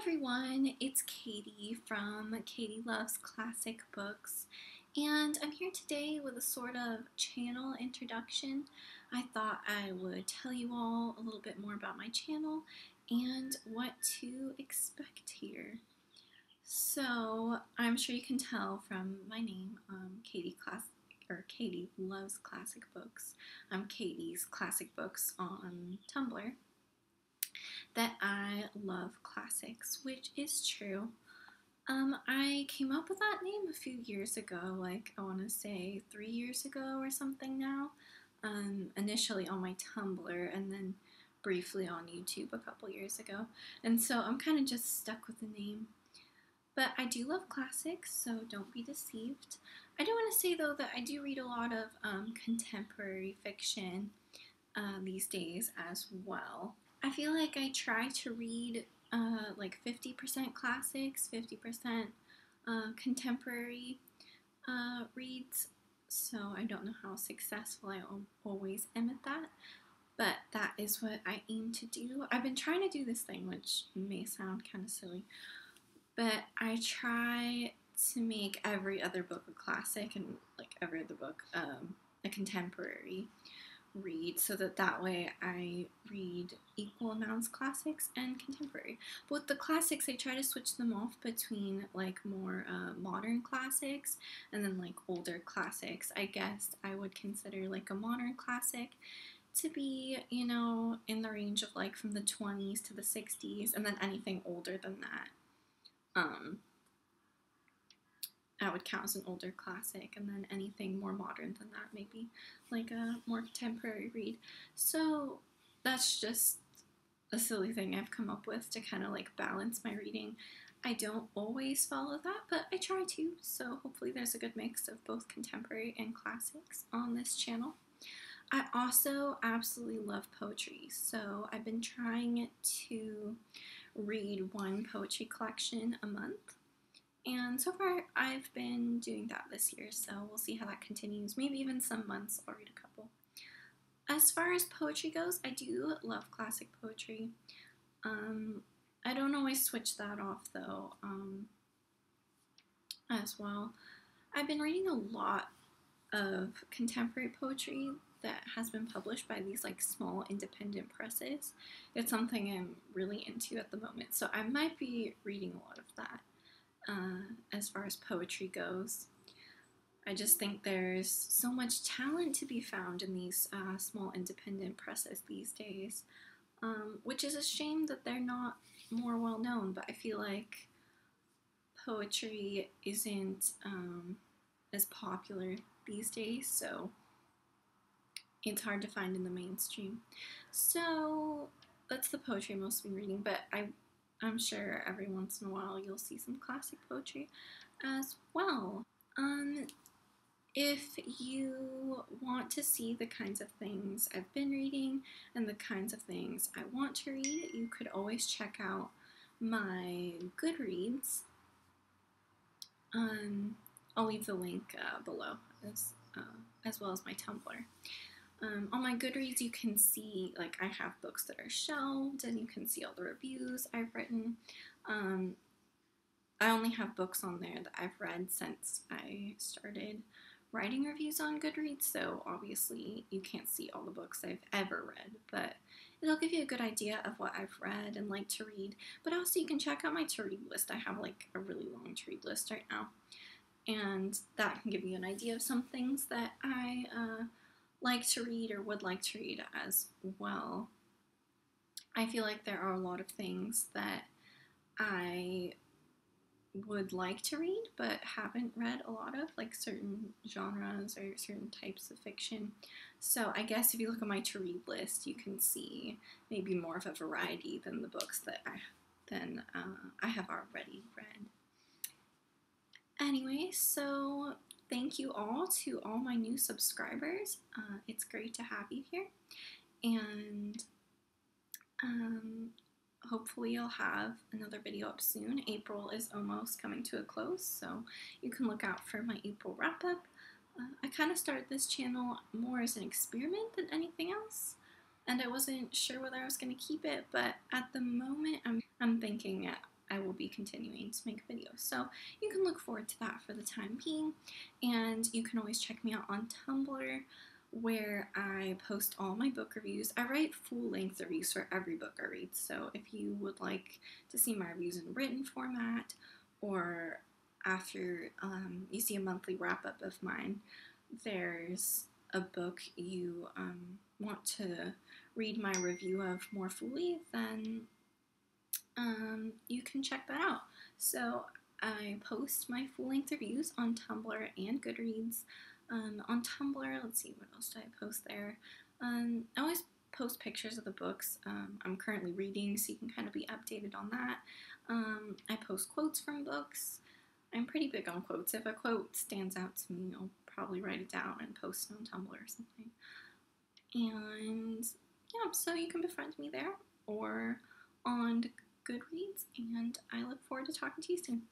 everyone, it's Katie from Katie Loves Classic Books, and I'm here today with a sort of channel introduction. I thought I would tell you all a little bit more about my channel and what to expect here. So, I'm sure you can tell from my name, Katie Loves Classic Books. I'm Katie's Classic Books on Tumblr, that I love classics, which is true. I came up with that name a few years ago, like I want to say 3 years ago or something now. Initially on my Tumblr and then briefly on YouTube a couple years ago. And so I'm kind of just stuck with the name. But I do love classics, so don't be deceived. I do want to say though that I do read a lot of contemporary fiction these days as well. I feel like I try to read like 50% classics, 50% contemporary reads, so I don't know how successful I always am at that, but that is what I aim to do. I've been trying to do this thing, which may sound kind of silly, but I try to make every other book a classic and like every other book a contemporary read, so that way I read equal amounts classics and contemporary. But with the classics, I try to switch them off between like more modern classics and then like older classics. I guess I would consider like a modern classic to be, you know, in the range of like from the 20s to the 60s, and then anything older than that that would count as an older classic, and then anything more modern than that, maybe like a more contemporary read. So that's just a silly thing I've come up with to kind of like balance my reading. I don't always follow that, but I try to, so hopefully there's a good mix of both contemporary and classics on this channel. I also absolutely love poetry, so I've been trying to read one poetry collection a month. And so far, I've been doing that this year, so we'll see how that continues. Maybe even some months I'll read a couple. As far as poetry goes, I do love classic poetry. I don't always switch that off, though, as well. I've been reading a lot of contemporary poetry that has been published by these like small independent presses. It's something I'm really into at the moment, so I might be reading a lot of that. As far as poetry goes, I just think there's so much talent to be found in these small independent presses these days, which is a shame that they're not more well known, but I feel like poetry isn't as popular these days, so it's hard to find in the mainstream. So that's the poetry I'm mostly reading, but I'm sure every once in a while you'll see some classic poetry as well. If you want to see the kinds of things I've been reading and the kinds of things I want to read, you could always check out my Goodreads. I'll leave the link below as well as my Tumblr. On my Goodreads, you can see, like, I have books that are shelved, and you can see all the reviews I've written. I only have books on there that I've read since I started writing reviews on Goodreads, so obviously you can't see all the books I've ever read, but it'll give you a good idea of what I've read and like to read. But also you can check out my to-read list. I have, like, a really long to-read list right now, and that can give you an idea of some things that I like to read or would like to read as well. I feel like there are a lot of things that I would like to read but haven't read a lot of, like certain genres or certain types of fiction. So I guess if you look at my to-read list, you can see maybe more of a variety than the books that I have already read. Anyway, so thank you all to all my new subscribers. It's great to have you here, and hopefully you'll have another video up soon. April is almost coming to a close, so you can look out for my April wrap-up. I kind of started this channel more as an experiment than anything else, and I wasn't sure whether I was going to keep it, but at the moment I'm thinking I will be continuing to make videos. So you can look forward to that for the time being. And you can always check me out on Tumblr, where I post all my book reviews. I write full-length reviews for every book I read. So if you would like to see my reviews in written format, or after you see a monthly wrap-up of mine, there's a book you want to read my review of more fully, then you can check that out. So I post my full-length reviews on Tumblr and Goodreads. On Tumblr, let's see, what else do I post there? I always post pictures of the books I'm currently reading, so you can kind of be updated on that. I post quotes from books. I'm pretty big on quotes. If a quote stands out to me, I'll probably write it down and post it on Tumblr or something. And yeah, so you can befriend me there or on Goodreads, and I look forward to talking to you soon.